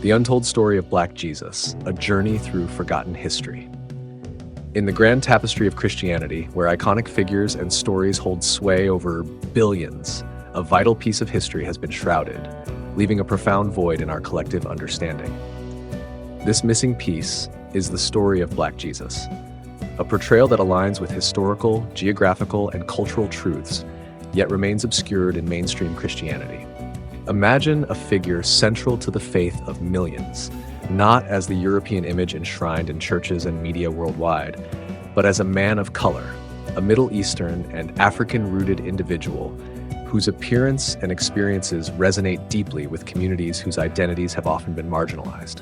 The Untold Story of Black Jesus, a journey through forgotten history. In the grand tapestry of Christianity, where iconic figures and stories hold sway over billions, a vital piece of history has been shrouded, leaving a profound void in our collective understanding. This missing piece is the story of Black Jesus, a portrayal that aligns with historical, geographical, and cultural truths, yet remains obscured in mainstream Christianity. Imagine a figure central to the faith of millions, not as the European image enshrined in churches and media worldwide, but as a man of color, a Middle Eastern and African-rooted individual whose appearance and experiences resonate deeply with communities whose identities have often been marginalized.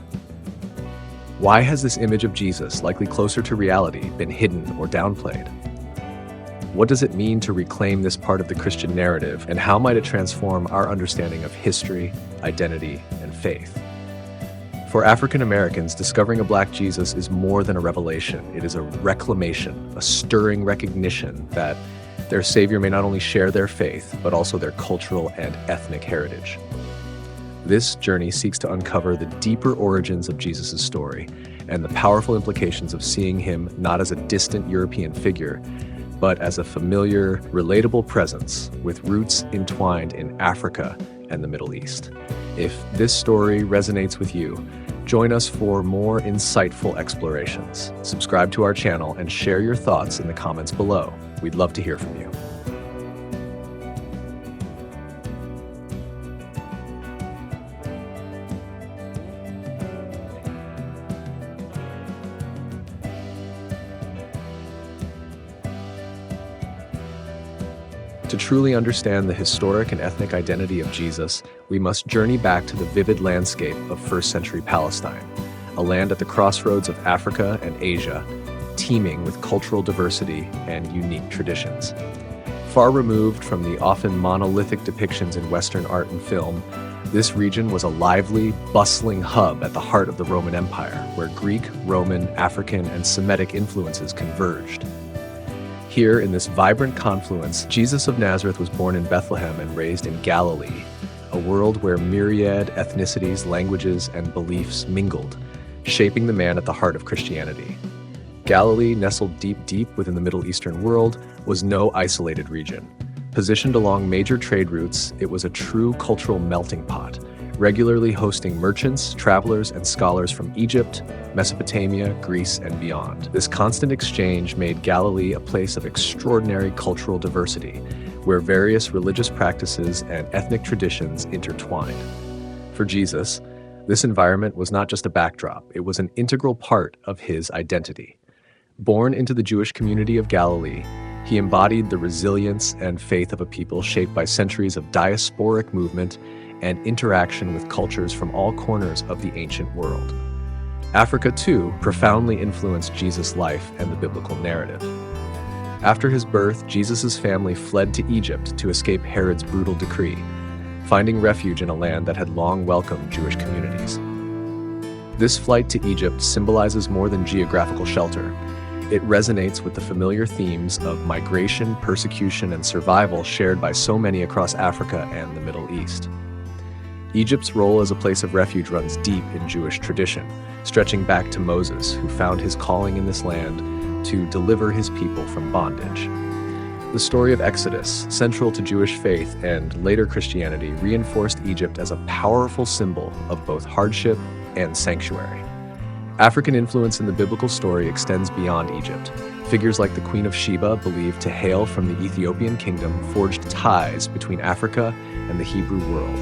Why has this image of Jesus, likely closer to reality, been hidden or downplayed? What does it mean to reclaim this part of the Christian narrative, and how might it transform our understanding of history, identity, and faith? For African Americans, discovering a Black Jesus is more than a revelation. It is a reclamation, a stirring recognition that their Savior may not only share their faith, but also their cultural and ethnic heritage. This journey seeks to uncover the deeper origins of Jesus' story and the powerful implications of seeing him not as a distant European figure, but as a familiar, relatable presence with roots entwined in Africa and the Middle East. If this story resonates with you, join us for more insightful explorations. Subscribe to our channel and share your thoughts in the comments below. We'd love to hear from you. To truly understand the historic and ethnic identity of Jesus, we must journey back to the vivid landscape of first-century Palestine, a land at the crossroads of Africa and Asia, teeming with cultural diversity and unique traditions. Far removed from the often monolithic depictions in Western art and film, this region was a lively, bustling hub at the heart of the Roman Empire, where Greek, Roman, African, and Semitic influences converged. Here, in this vibrant confluence, Jesus of Nazareth was born in Bethlehem and raised in Galilee, a world where myriad ethnicities, languages, and beliefs mingled, shaping the man at the heart of Christianity. Galilee, nestled deep within the Middle Eastern world, was no isolated region. Positioned along major trade routes, it was a true cultural melting pot, regularly hosting merchants, travelers, and scholars from Egypt, Mesopotamia, Greece, and beyond. This constant exchange made Galilee a place of extraordinary cultural diversity, where various religious practices and ethnic traditions intertwined. For Jesus, this environment was not just a backdrop, it was an integral part of his identity. Born into the Jewish community of Galilee, he embodied the resilience and faith of a people shaped by centuries of diasporic movement and interaction with cultures from all corners of the ancient world. Africa, too, profoundly influenced Jesus' life and the biblical narrative. After his birth, Jesus' family fled to Egypt to escape Herod's brutal decree, finding refuge in a land that had long welcomed Jewish communities. This flight to Egypt symbolizes more than geographical shelter. It resonates with the familiar themes of migration, persecution, and survival shared by so many across Africa and the Middle East. Egypt's role as a place of refuge runs deep in Jewish tradition, stretching back to Moses, who found his calling in this land to deliver his people from bondage. The story of Exodus, central to Jewish faith and later Christianity, reinforced Egypt as a powerful symbol of both hardship and sanctuary. African influence in the biblical story extends beyond Egypt. Figures like the Queen of Sheba, believed to hail from the Ethiopian kingdom, forged ties between Africa and the Hebrew world.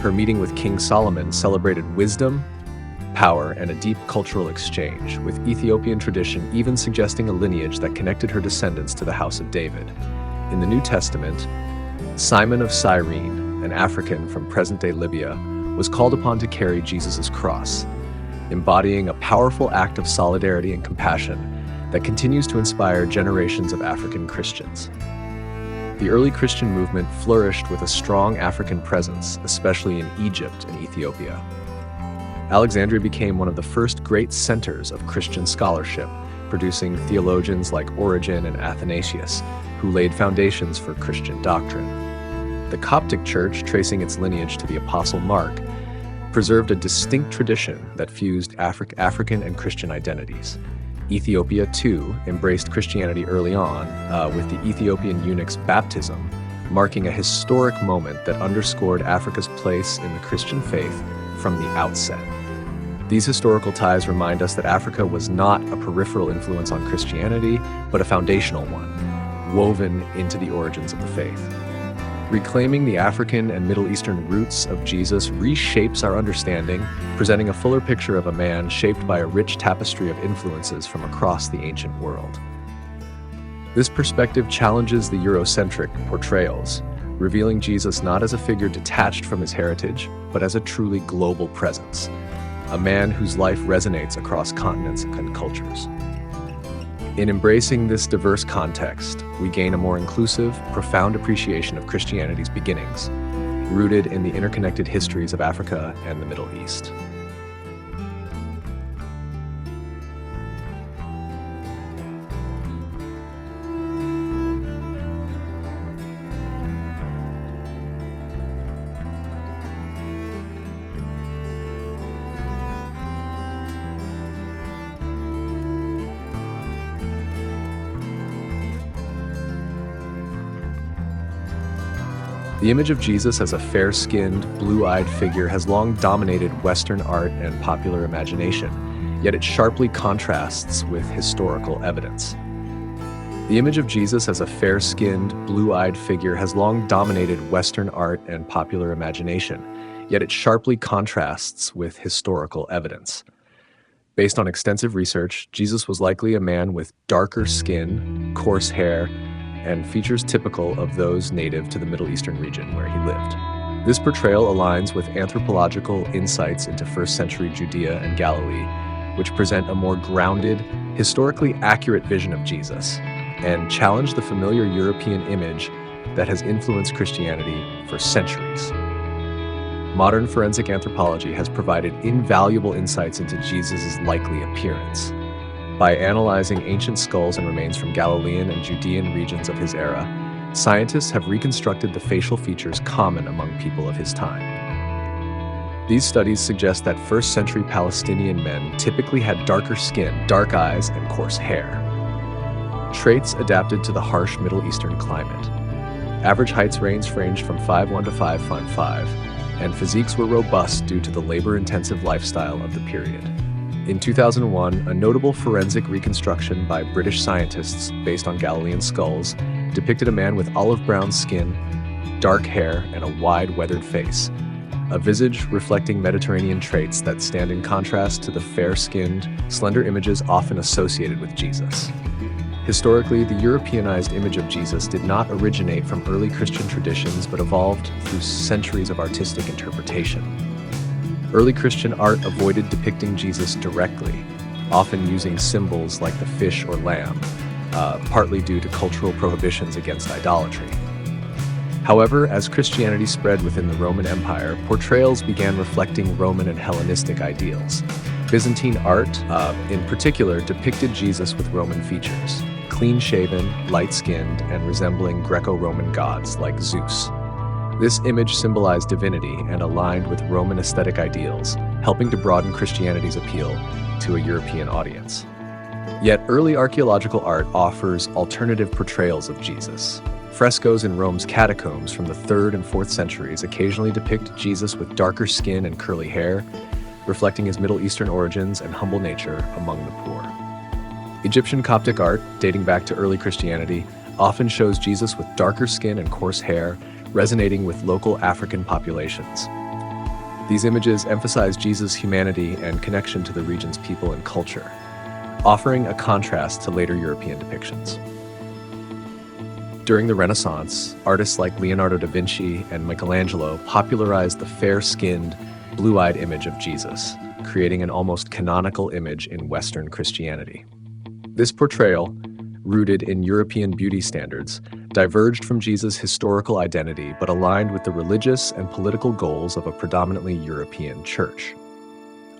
Her meeting with King Solomon celebrated wisdom, power, and a deep cultural exchange, with Ethiopian tradition even suggesting a lineage that connected her descendants to the house of David. In the New Testament, Simon of Cyrene, an African from present-day Libya, was called upon to carry Jesus' cross, embodying a powerful act of solidarity and compassion that continues to inspire generations of African Christians. The early Christian movement flourished with a strong African presence, especially in Egypt and Ethiopia. Alexandria became one of the first great centers of Christian scholarship, producing theologians like Origen and Athanasius, who laid foundations for Christian doctrine. The Coptic Church, tracing its lineage to the Apostle Mark, preserved a distinct tradition that fused African and Christian identities. Ethiopia, too, embraced Christianity early on, with the Ethiopian eunuch's baptism, marking a historic moment that underscored Africa's place in the Christian faith from the outset. These historical ties remind us that Africa was not a peripheral influence on Christianity, but a foundational one, woven into the origins of the faith. Reclaiming the African and Middle Eastern roots of Jesus reshapes our understanding, presenting a fuller picture of a man shaped by a rich tapestry of influences from across the ancient world. This perspective challenges the Eurocentric portrayals, revealing Jesus not as a figure detached from his heritage, but as a truly global presence, a man whose life resonates across continents and cultures. In embracing this diverse context, we gain a more inclusive, profound appreciation of Christianity's beginnings, rooted in the interconnected histories of Africa and the Middle East. The image of Jesus as a fair-skinned, blue-eyed figure has long dominated Western art and popular imagination, yet it sharply contrasts with historical evidence. The image of Jesus as a fair-skinned, blue-eyed figure has long dominated Western art and popular imagination, yet it sharply contrasts with historical evidence. Based on extensive research, Jesus was likely a man with darker skin, coarse hair, and features typical of those native to the Middle Eastern region where he lived. This portrayal aligns with anthropological insights into first-century Judea and Galilee, which present a more grounded, historically accurate vision of Jesus, and challenge the familiar European image that has influenced Christianity for centuries. Modern forensic anthropology has provided invaluable insights into Jesus' likely appearance. By analyzing ancient skulls and remains from Galilean and Judean regions of his era, scientists have reconstructed the facial features common among people of his time. These studies suggest that first-century Palestinian men typically had darker skin, dark eyes, and coarse hair, traits adapted to the harsh Middle Eastern climate. Average heights ranged from 5'1" to 5'5", and physiques were robust due to the labor-intensive lifestyle of the period. In 2001, a notable forensic reconstruction by British scientists based on Galilean skulls depicted a man with olive-brown skin, dark hair, and a wide, weathered face, a visage reflecting Mediterranean traits that stand in contrast to the fair-skinned, slender images often associated with Jesus. Historically, the Europeanized image of Jesus did not originate from early Christian traditions but evolved through centuries of artistic interpretation. Early Christian art avoided depicting Jesus directly, often using symbols like the fish or lamb, partly due to cultural prohibitions against idolatry. However, as Christianity spread within the Roman Empire, portrayals began reflecting Roman and Hellenistic ideals. Byzantine art, in particular, depicted Jesus with Roman features, clean-shaven, light-skinned, and resembling Greco-Roman gods like Zeus. This image symbolized divinity and aligned with Roman aesthetic ideals, helping to broaden Christianity's appeal to a European audience. Yet early archaeological art offers alternative portrayals of Jesus. Frescoes in Rome's catacombs from the 3rd and 4th centuries occasionally depict Jesus with darker skin and curly hair, reflecting his Middle Eastern origins and humble nature among the poor. Egyptian Coptic art, dating back to early Christianity, often shows Jesus with darker skin and coarse hair, resonating with local African populations. These images emphasize Jesus' humanity and connection to the region's people and culture, offering a contrast to later European depictions. During the Renaissance, artists like Leonardo da Vinci and Michelangelo popularized the fair-skinned, blue-eyed image of Jesus, creating an almost canonical image in Western Christianity. This portrayal, rooted in European beauty standards, diverged from Jesus' historical identity but aligned with the religious and political goals of a predominantly European church.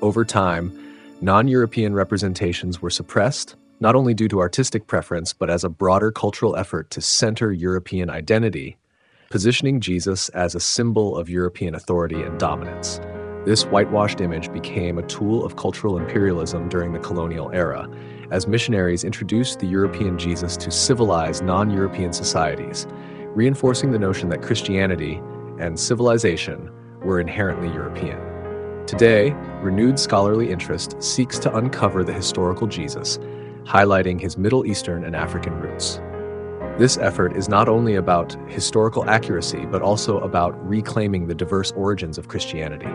Over time, non-European representations were suppressed, not only due to artistic preference but as a broader cultural effort to center European identity, positioning Jesus as a symbol of European authority and dominance. This whitewashed image became a tool of cultural imperialism during the colonial era, as missionaries introduced the European Jesus to civilized non-European societies, reinforcing the notion that Christianity and civilization were inherently European. Today, renewed scholarly interest seeks to uncover the historical Jesus, highlighting his Middle Eastern and African roots. This effort is not only about historical accuracy, but also about reclaiming the diverse origins of Christianity.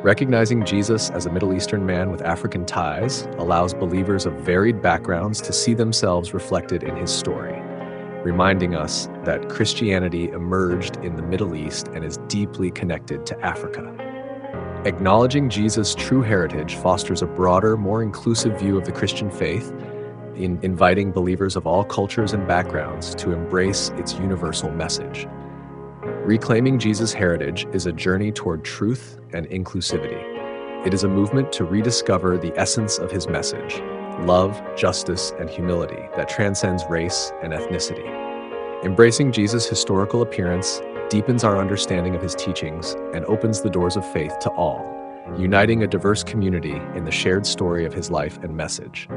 Recognizing Jesus as a Middle Eastern man with African ties allows believers of varied backgrounds to see themselves reflected in his story, reminding us that Christianity emerged in the Middle East and is deeply connected to Africa. Acknowledging Jesus' true heritage fosters a broader, more inclusive view of the Christian faith, in inviting believers of all cultures and backgrounds to embrace its universal message. Reclaiming Jesus' heritage is a journey toward truth and inclusivity. It is a movement to rediscover the essence of his message, love, justice, and humility that transcends race and ethnicity. Embracing Jesus' historical appearance deepens our understanding of his teachings and opens the doors of faith to all, uniting a diverse community in the shared story of his life and message.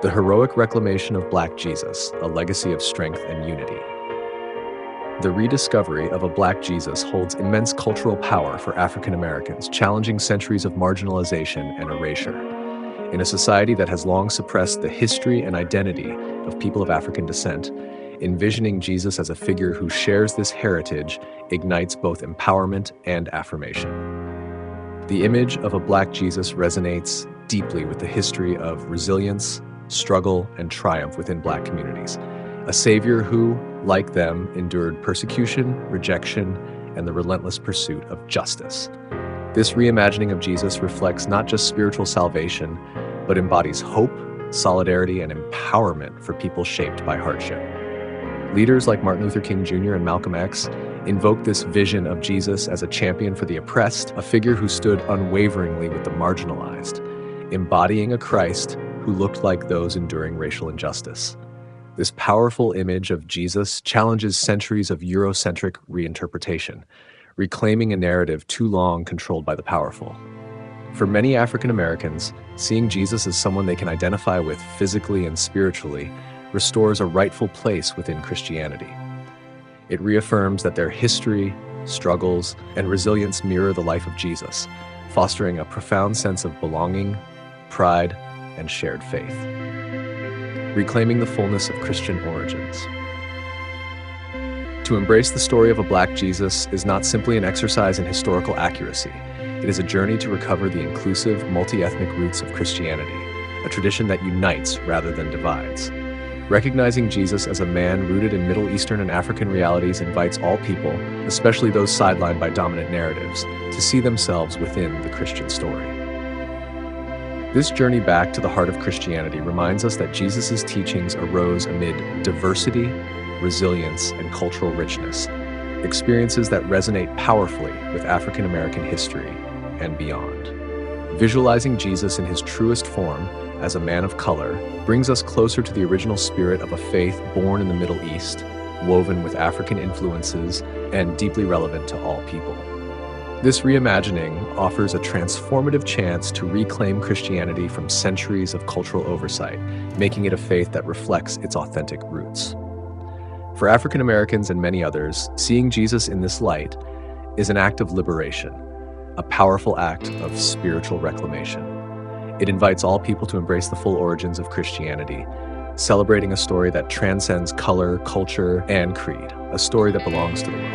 The heroic reclamation of Black Jesus, a legacy of strength and unity. The rediscovery of a Black Jesus holds immense cultural power for African Americans, challenging centuries of marginalization and erasure. In a society that has long suppressed the history and identity of people of African descent, envisioning Jesus as a figure who shares this heritage ignites both empowerment and affirmation. The image of a Black Jesus resonates deeply with the history of resilience, struggle, and triumph within Black communities. A savior who, like them, endured persecution, rejection, and the relentless pursuit of justice. This reimagining of Jesus reflects not just spiritual salvation, but embodies hope, solidarity, and empowerment for people shaped by hardship. Leaders like Martin Luther King Jr. and Malcolm X invoke this vision of Jesus as a champion for the oppressed, a figure who stood unwaveringly with the marginalized, embodying a Christ who looked like those enduring racial injustice. This powerful image of Jesus challenges centuries of Eurocentric reinterpretation, reclaiming a narrative too long controlled by the powerful. For many African Americans, seeing Jesus as someone they can identify with physically and spiritually restores a rightful place within Christianity. It reaffirms that their history, struggles, and resilience mirror the life of Jesus, fostering a profound sense of belonging, pride, and shared faith. Reclaiming the fullness of Christian origins. To embrace the story of a Black Jesus is not simply an exercise in historical accuracy. It is a journey to recover the inclusive, multi-ethnic roots of Christianity, a tradition that unites rather than divides. Recognizing Jesus as a man rooted in Middle Eastern and African realities invites all people, especially those sidelined by dominant narratives, to see themselves within the Christian story. This journey back to the heart of Christianity reminds us that Jesus' teachings arose amid diversity, resilience, and cultural richness, experiences that resonate powerfully with African American history and beyond. Visualizing Jesus in his truest form, as a man of color, brings us closer to the original spirit of a faith born in the Middle East, woven with African influences, and deeply relevant to all people. This reimagining offers a transformative chance to reclaim Christianity from centuries of cultural oversight, making it a faith that reflects its authentic roots. For African Americans and many others, seeing Jesus in this light is an act of liberation, a powerful act of spiritual reclamation. It invites all people to embrace the full origins of Christianity, celebrating a story that transcends color, culture, and creed, a story that belongs to the world.